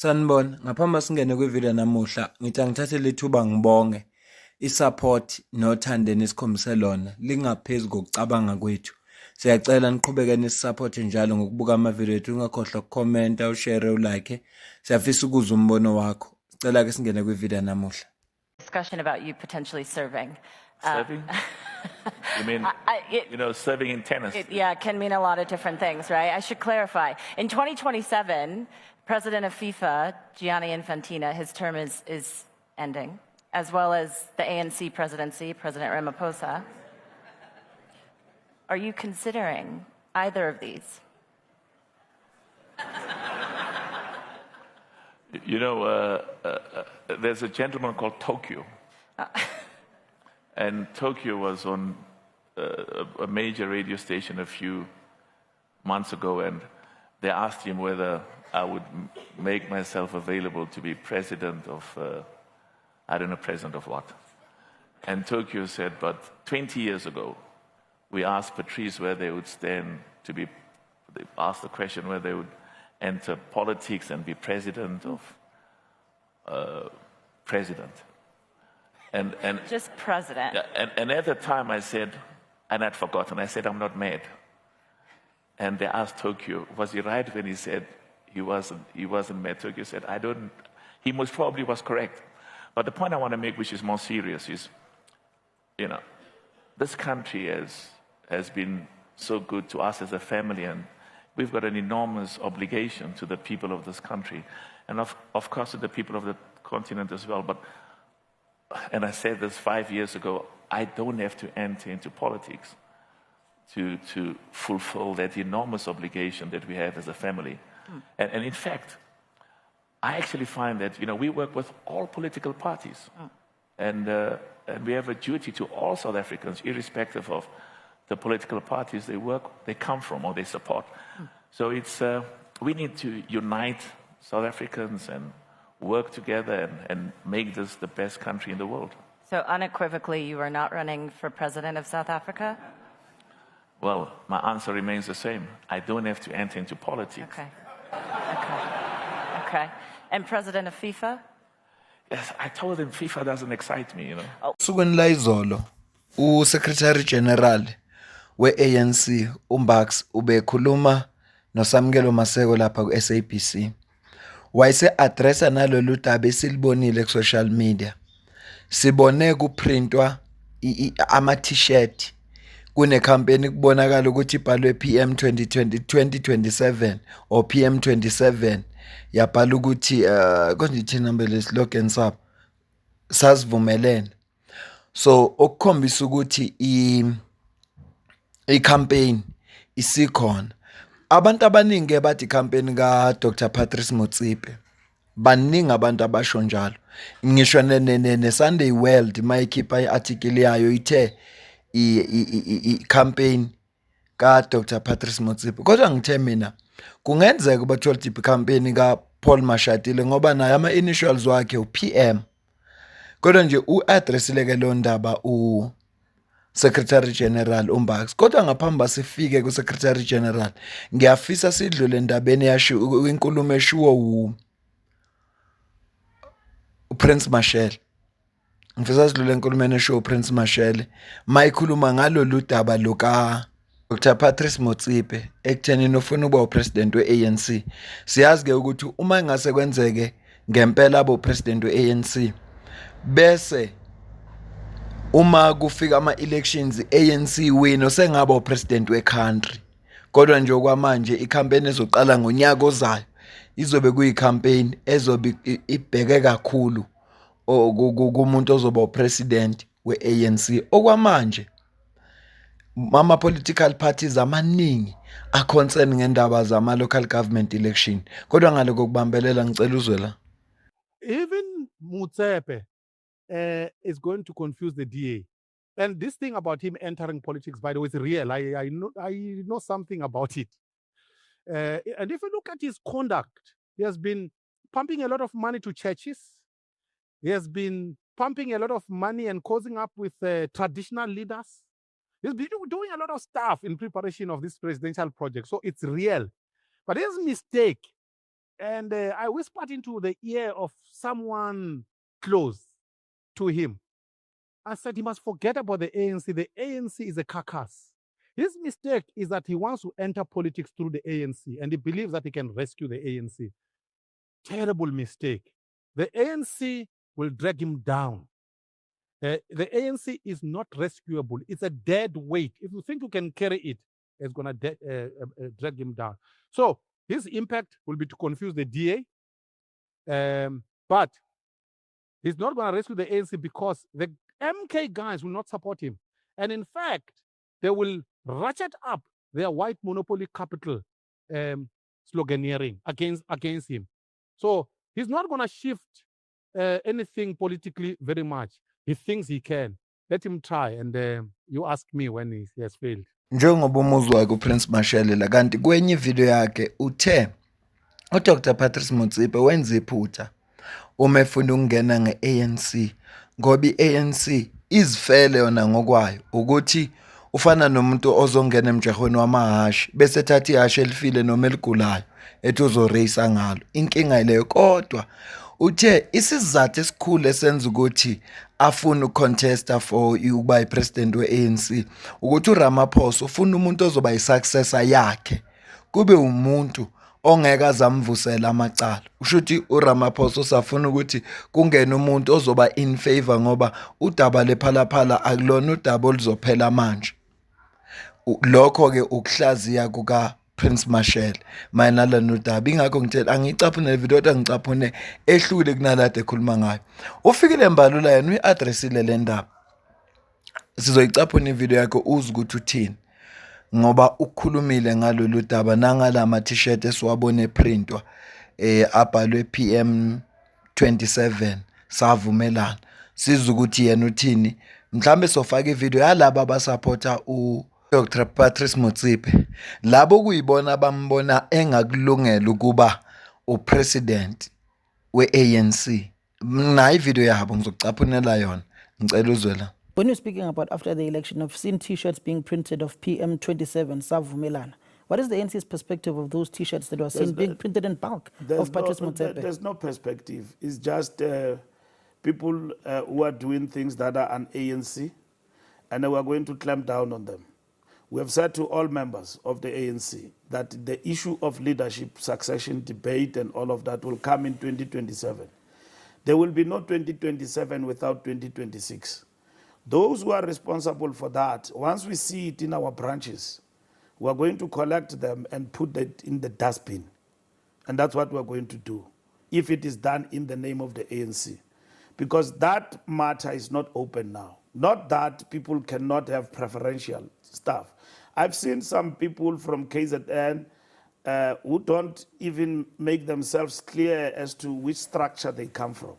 Sanibona, ngaphambi singene kwivideo namuhla, ngithi angithathe lethuba ngibonge i-support nothando enikhombise lona lingaphezu kokucabanga kwethu. Siyacela niqhubeke nisupporte njalo ngokubuka amavideo ethu, ungakhohlwa ukukhomenta, ushare, ulike. Siyafisa ukuzwa umbono wakho. Sicela ke singene kwivideo namuhla. Discussion about you potentially serving. Serving? You mean, serving in tennis? It can mean a lot of different things, right? I should clarify. In 2027, President of FIFA, Gianni Infantino, his term is ending, as well as the ANC presidency, President Ramaphosa. Are you considering either of these? There's a gentleman called Tokyo. And Tokyo was on a major radio station a few months ago, and they asked him whether I would make myself available to be president of, president of what? And Tokyo said, but 20 years ago, we asked Patrice where they would stand they asked the question whether they would enter politics and be president of, president. And just president. Yeah, and at the time I said, and I'd forgotten, I said, I'm not mad. And they asked Tokyo, was he right when he said he wasn't mad? Tokyo said, he most probably was correct. But the point I want to make, which is more serious, is, this country has been so good to us as a family, and we've got an enormous obligation to the people of this country, and of course to the people of the continent as well. And I said this 5 years ago, I don't have to enter into politics to fulfill that enormous obligation that we have as a family. And in fact, I actually find that, we work with all political parties. And we have a duty to all South Africans, irrespective of the political parties they come from or they support. So we need to unite South Africans and work together and make this the best country in the world. So unequivocally, you are not running for president of South Africa? Well, my answer remains the same. I don't have to enter into politics. Okay. And president of FIFA? Yes, I told him FIFA doesn't excite me, Sukweni la izolo, uSecretary General we-ANC uMbax ubekhuluma noSamkelo Maseko lapha ku-SABC. Wayese-addressa nalolu daba esilibonile ku-social media. Sibone kuprintwa ama-t-shirt kune-campaign kubonakala ukuthi ibhalwe PM 2027 or PM 27 yabhala ukuthi konje ithi number le slogan sabo sasivumelene. So okukhombisa ukuthi i-campaign isikhona. Abantu abaningi bathi campaign ka Dr Patrice Motsepe baningi abantu abasho njalo. Ngisho ne Sunday World mayikhipha i-article yayo ithe i-campaign ka Dr Patrice Motsepe. Kodwa ngithe mina kungenzeka ukuthola ukuthi i-campaign ka Paul Mashatile ngoba naye ama-initials wakhe u-PM. Kodwa nje u-addressile ke lo ndaba Secretary General uMbax. Kodwa ngaphambi sifike ku-Secretary General, ngiyafisa sidlule endabeni yasho inkulumo eshiwo uPrince Mashele. Ngifisa sidlule enkulumeni eshiwo uPrince Mashele mayikhuluma ngalolu daba luka Dr Patrice Motsepe ekuthenini ufuna ukuba upresident we-ANC. Siyazi ke ukuthi uma ingase kwenzeke ngempela abo president we-ANC bese uma kufika ama-elections ANC win sengaba upresident we-country. Kodwa nje okwamanje i-campaign ezoqala ngonyaka ozayo izobe kuyi-campaign ezobe ibheke kakhulu kumuntu ozoba upresident we-ANC. Okwamanje ama-political parties amaningi a-concern ngendaba zama-local government election. Kodwa ngaloko kubambelela ngicela uzwe la. Even Motsepe is going to confuse the DA. And this thing about him entering politics, by the way, is real. I know something about it. And if you look at his conduct, he has been pumping a lot of money to churches. He has been pumping a lot of money and causing up with traditional leaders. He's been doing a lot of stuff in preparation of this presidential project. So it's real. But his mistake And I whispered into the ear of someone close to him. I said he must forget about the ANC. The ANC is a carcass. His mistake is that he wants to enter politics through the ANC and he believes that he can rescue the ANC. Terrible mistake. The ANC will drag him down. The ANC is not rescuable. It's a dead weight. If you think you can carry it, it's going to drag him down. So his impact will be to confuse the DA. But he's not going to rescue the ANC because the MK guys will not support him. And in fact, they will ratchet up their white monopoly capital sloganeering against him. So he's not going to shift anything politically very much. He thinks he can. Let him try. And you ask me when he has failed. Njengoba umuzwa kuPrince Mashele la kanti kwenye ivideo yakhe uthe uDr Patrice Motsepe wenza iphutha uma efuna ukungena nge-ANC ngoba i-ANC izifele yona ngokwayo ukuthi ufana nomuntu ozongena emjahweni wamahashi bese ethatha ihashi elifile noma eligulayo ethi uzoreyisa ngalo. Inkinga ileyo, kodwa uthe isizathu esikhulu esenza ukuthi afuna ukucontesta for ukuba ipresident we-ANC ukuthi uRamaphosa ufuna umuntu ozoba yisuccessor yakhe, kube umuntu ongeke azamvusela amacala. Usho ukuthi uRamaphosa usafuna ukuthi kungene umuntu ozoba in favor ngoba udaba lephalaphala akulona udaba oluzophela manje. Lokho-ke ukuhlaziya kukaPrince Mashele mayelana nodaba. Ingakho ngitshela angiyicaphune le video kodwa ngicaphune ehlukile kunalade ekhuluma ngayo. Ufikile Mbalula yena uyi-addressile le ndaba. Sizoyicaphuna ivideo yakho uzwe ukuthi uthini ngoba ukukhulumile ngalolu daba nangala ma t-shirt esiwabone eprintwa abhalwe PM 27 savumelana. Sizwe ukuthi yena uthini. Mhlambe sofaka ivideo yalabo abasupporta Dr Patrice Motsepe, labo kuyibona abambona engakulungela ukuba upresident we-ANC. Nayi ivideo yabo ngizokucaphunela yona, ngicela uzwe la. When you're speaking about after the election, I've seen T-shirts being printed of PM27, Savumelana. What is the ANC's perspective of those T-shirts that were seen being printed in bulk of Patrice Motsepe? There's no perspective. It's just people who are doing things that are an ANC, and we are going to clamp down on them. We have said to all members of the ANC that the issue of leadership, succession, debate, and all of that will come in 2027. There will be no 2027 without 2026. Those who are responsible for that, once we see it in our branches, we are going to collect them and put it in the dustbin. And that's what we're going to do, if it is done in the name of the ANC. Because that matter is not open now. Not that people cannot have preferential stuff. I've seen some people from KZN who don't even make themselves clear as to which structure they come from.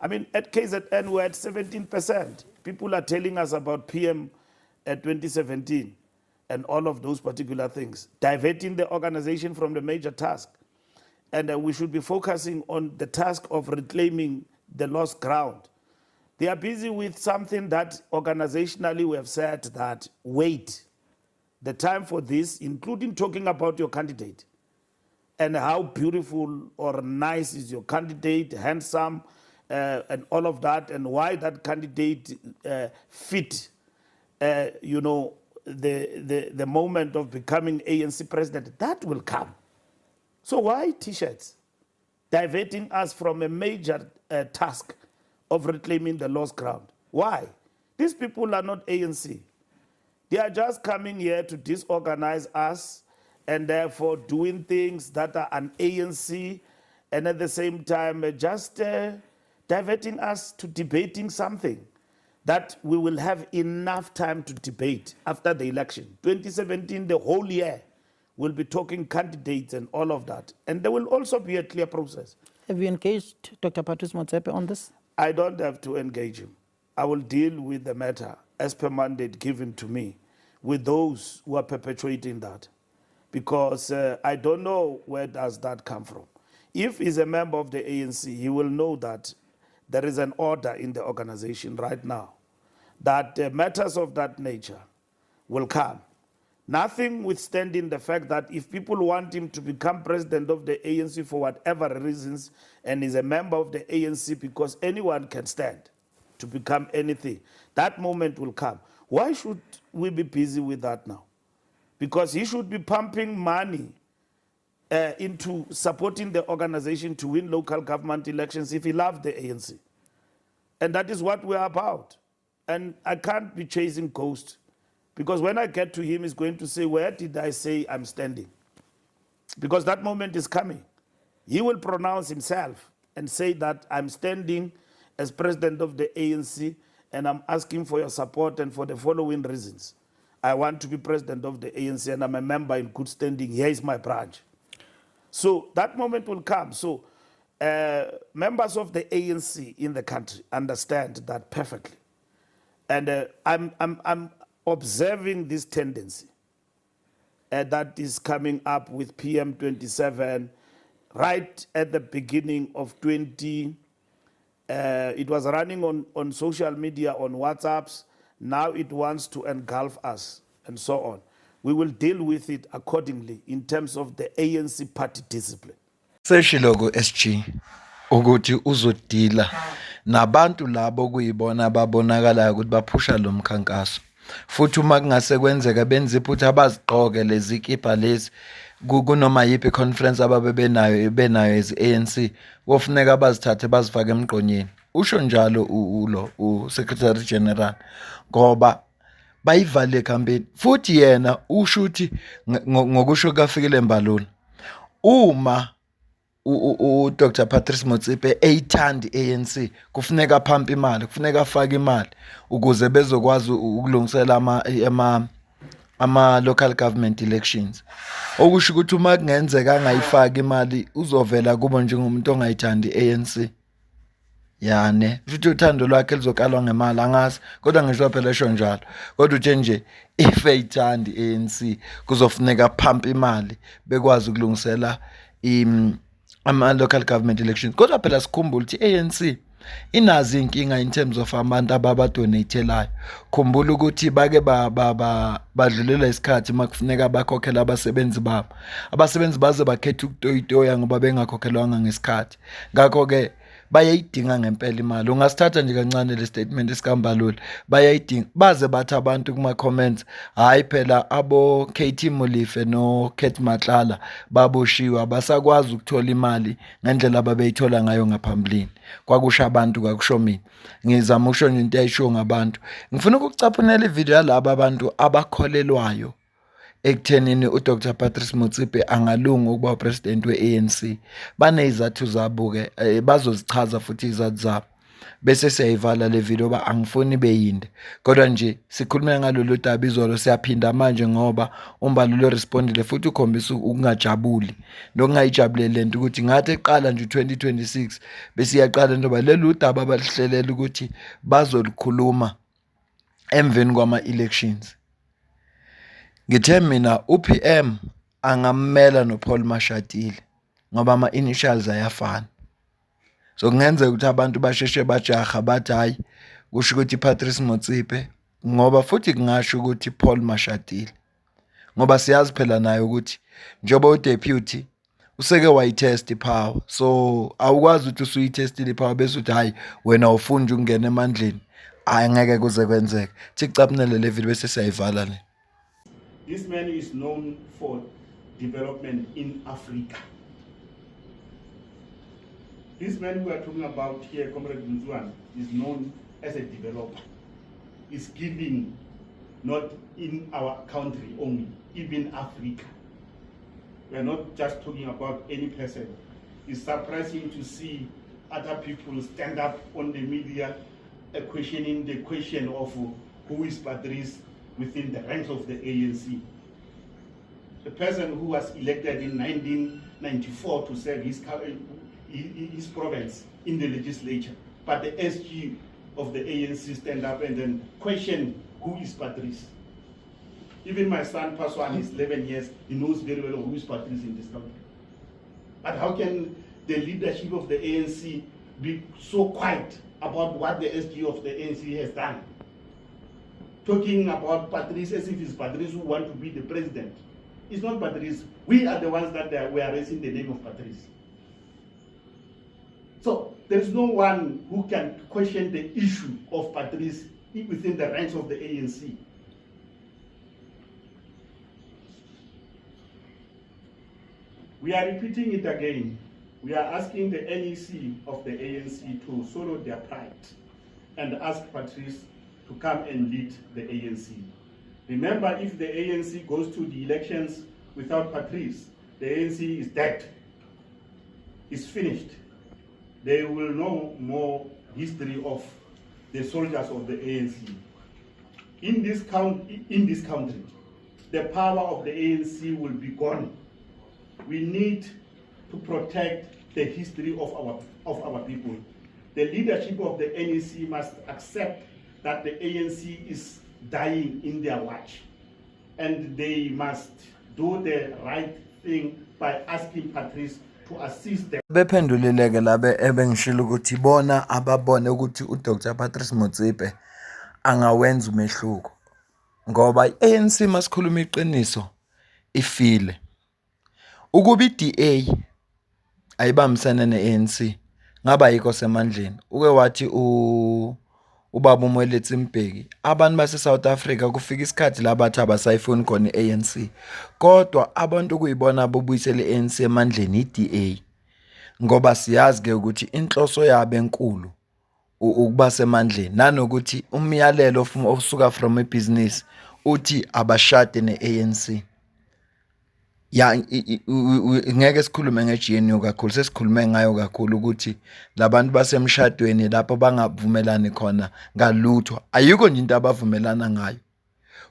I mean, at KZN, we're at 17%. People are telling us about PM 2017 and all of those particular things, diverting the organization from the major task. And we should be focusing on the task of reclaiming the lost ground. They are busy with something that organizationally we have said that, wait, the time for this, including talking about your candidate and how beautiful or nice is your candidate, handsome, and all of that, and why that candidate fit, you know, the moment of becoming ANC president, that will come. So why T-shirts? Diverting us from a major task of reclaiming the lost ground. Why? These people are not ANC. They are just coming here to disorganize us and therefore doing things that are an ANC, and at the same time just diverting us to debating something that we will have enough time to debate after the election. 2017, the whole year, we'll be talking candidates and all of that. And there will also be a clear process. Have you engaged Dr. Patrice Motsepe on this? I don't have to engage him. I will deal with the matter as per mandate given to me with those who are perpetuating that. Because I don't know where does that come from. If he's a member of the ANC, he will know that there is an order in the organization right now that matters of that nature will come. Nothing withstanding the fact that if people want him to become president of the ANC for whatever reasons, and is a member of the ANC, because anyone can stand to become anything, that moment will come. Why should we be busy with that now? Because he should be pumping money into supporting the organization to win local government elections if he loved the ANC. And that is what we're about. And I can't be chasing ghosts, because when I get to him, he's going to say, where did I say I'm standing? Because that moment is coming. He will pronounce himself and say that I'm standing as president of the ANC, and I'm asking for your support and for the following reasons. I want to be president of the ANC, and I'm a member in good standing. Here is my branch. So that moment will come. So members of the ANC in the country understand that perfectly. And I'm observing this tendency that is coming up with PM27 right at the beginning of it was running on social media, on WhatsApps. Now it wants to engulf us and so on. We will deal with it accordingly in terms of the ANC party discipline. Seshiloko SG ukuthi uzodila nabantu labo kuyibona babonakala ukuthi baphusha lo mkhankaso. Futhi uma kungase kwenzeka benze iphutha abazigqoke lezi kipa lezi kunoma yipi conference ababe benayo as ANC, kufuneka bazithathe bazifake emgqonyeni. Usho njalo u Secretary General ngoba bayivale campaign. Futhi yena usho ukuthi ngokusho kaFikile Mbalula, uma Dr. Patrice Motsepe eyithanda ANC, kufuneka phampa imali, kufuneka afake imali ukuze bezokwazi ukulungisela ama local government elections. Okusho ukuthi uma kungenzeka angayifaki imali uzovela kubo njengomuntu ongayithandi ANC. Yane, futhi uthando lwakhe lizokalwa ngemali angazi, kodwa ngisho phela esho njalo. Kodwa uthe nje if eyithandi ANC kuzofuneka phampa imali bekwazi ukulungisela ama local government elections. Kodwa phela sikhumbula ukuthi ANC inazi inkinga in terms of abantu ababadonatelayo. Khumbula ukuthi bake badlulela isikhathi makufuneka bakhokhela abasebenzi babo. Abasebenzi baze bakhetha ukutoyitoya ngoba bengakhokhelwanga ngesikhathi. Ngakho ke bayayidinga ngempela imali. Ungasithatha nje kancane le statement esikambalula. Bayayidinga baze bathi abantu kuma comments, hayi phela abo KT Molife no Kate Matlala baboshiwa basakwazi ukuthola imali ngendlela ababeyithola ngayo ngaphambilini. Kwakusha abantu kwakusho mina. Ngizama ukusho nje into ayisho ngabantu. Ngifuna ukucaphunela ivideo yalabo abantu abakholelwayo ekuthenini uDr. Patrice Motsepe angalunga ukuba upresident we-ANC. Banezizathu zabo ke bazozichaza futhi izathu zabo. Bese siyayivala le video ba angifuni beyinde. Kodwa nje sikhuluma ngalolu daba izolo siyaphinda manje ngoba uMbalula respondile futhi ukhombisa ukungajabuli. Nokungayijabulele lento ukuthi ngathi eqala nje 2026 bese iyaqala ndoba lelu daba abahlelela ukuthi bazolikhuluma emveni kwama elections. Ngithe mina uPM angammela noPaul Mashatile ngoba ama initials ayafana. So kungenzeka ukuthi abantu basheshe bajaha bathi hayi kusho ukuthi Patrice Motsepe ngoba futhi kungasho ukuthi Paul Mashatile. Ngoba siyazi phela naye ukuthi njoba udeputy useke wayitest ipower. So awukwazi ukuthi usuyitestile ipower bese uthi hayi wena ufunda ukungena emandleni. Angeke kuze kwenzeke. Thicaphunele le video bese siyayivala le. This man is known for development in Africa. This man we are talking about here, Comrade Mzwan, is known as a developer. He's giving not in our country only, even Africa. We are not just talking about any person. It's surprising to see other people stand up on the media questioning the question of who is Patrice within the ranks of the ANC. The person who was elected in 1994 to serve his province in the legislature, but the SG of the ANC stand up and then question who is Patrice. Even my son Paswan is 11 years, he knows very well who is Patrice in this country. But how can the leadership of the ANC be so quiet about what the SG of the ANC has done? talking about Patrice as if it's Patrice who want to be the president. It's not Patrice. We are the ones that we are raising the name of Patrice. So there is no one who can question the issue of Patrice within the ranks of the ANC. We are repeating it again. We are asking the NEC of the ANC to swallow their pride and ask Patrice to come and lead the ANC. Remember, if the ANC goes to the elections without Patrice, the ANC is dead. It's finished. They will know more history of the soldiers of the ANC. In this country, the power of the ANC will be gone. We need to protect the history of our people. The leadership of the NEC must accept that the ANC is dying in their watch, and they must do the right thing by asking Patrice to assist them. Bephendulileke labe ebengishilo ukuthi bona ababone ukuthi uDr Patrice Motsepe angawenza umehluko ngoba iANC masikhuluma iqiniso ifile ukuba iDA ayibambisana neANC ngaba yikho semandleni uke wathi ubaba uMweletsi Mbeki abantu base South Africa kufika isikhathi labathi abasayifuni khona iANC kodwa abantu kuyibona bobuyisele iANC emandleni iDA ngoba siyazi ke ukuthi inhloso yabo enkulu ukuba semandleni nanokuthi umyalelo osuka from ibusiness uthi abashade neANC ya ngeke sikhulume ngeGNU kakhulu sesikhulume ngayo kakhulu ukuthi labantu basemshadweni lapho bangavumelani khona ngalutho ayikho nje into abavumelana ngayo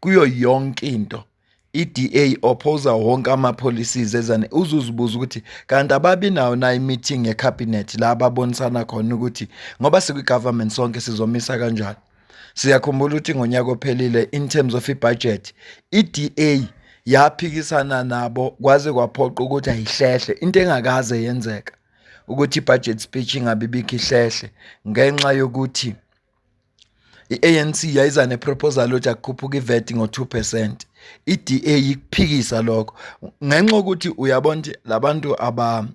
kuyo yonke into iDA oppose wonke ama policies ezane uzuzibuza ukuthi kanti ababi nawo na meeting yecabinet la ababonisana khona ukuthi ngoba sikwi government sonke sizomisa kanjani siyakhumbula ukuthi ngonyaka ophelile in terms of ibudget iDA yaphikisana nabo kwaze kwaphoqa ukuthi ayihlehle into engakaze yenzeka ukuthi ibudget speech ingabibikho ihlehle ngenxa yokuthi iANC yayiza neproposal ukuthi akukhuphuka iVAT ngo2%. iDA iphikisa lokho ngenxa ukuthi uyabona labantu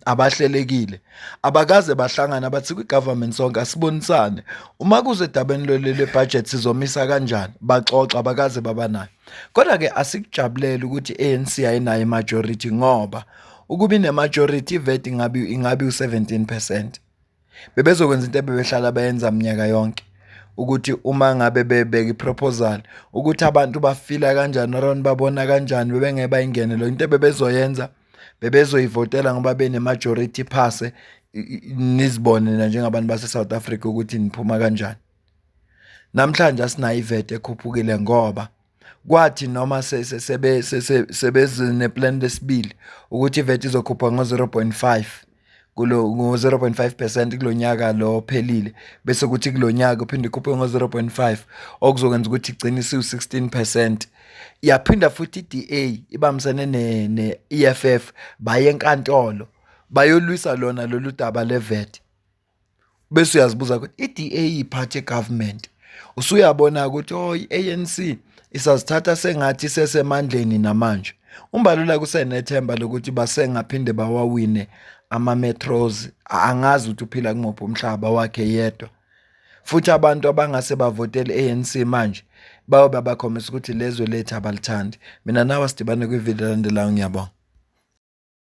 abahlelekile abakaze bahlangana bathi kwigovernment sonke asibonisane uma kuze dabeni lolele budget sizomisa kanjani baxoxa abakaze babanayo kodwa ke asikujabulele ukuthi ANC ayinayo majority ngoba ukuba ine majority iVAT ingabi u17%. Bebezokwenza into ebebehlala bayenza iminyaka yonke ukuthi uma ngabe bebeka iproposal ukuthi abantu bafila kanjani around babona kanjani bebengeba ingene lo into bebezoyenza bebezoyivotela ngoba bene majority pass nizibone njengabantu base South Africa ukuthi niphuma kanjani. Namhlanje asinayo iVAT ekhuphukile ngoba kwathi noma sebezine plan lesibili ukuthi iVAT izokhupha ngo0.5 ngo0.5% kulonyaka lo phelile bese kuthi kulonyaka uphinde ikhuphe ngo0.5 okuzokwenza ukuthi igcine isiu16%. Yaphinda futhi iDA ibambisene neEFF baye enkantolo bayolwisa lona lolu daba leVAT. Bese uyazibuza ukuthi iDA iphathe government usuyabona ukuthi iANC isazithatha sengathi sesemandleni namanje umbalula kusenethemba lokuthi basengaphinde bawawine ama metros angazi ukuthi uphila kumopho umhlaba wakhe yedwa futhi abantu abangase bavotele ANC manje bayobe bakhomisa ukuthi lezwe lethu abalithandi. Mina nawe sidibane kwivideo landelayo ngiyabonga.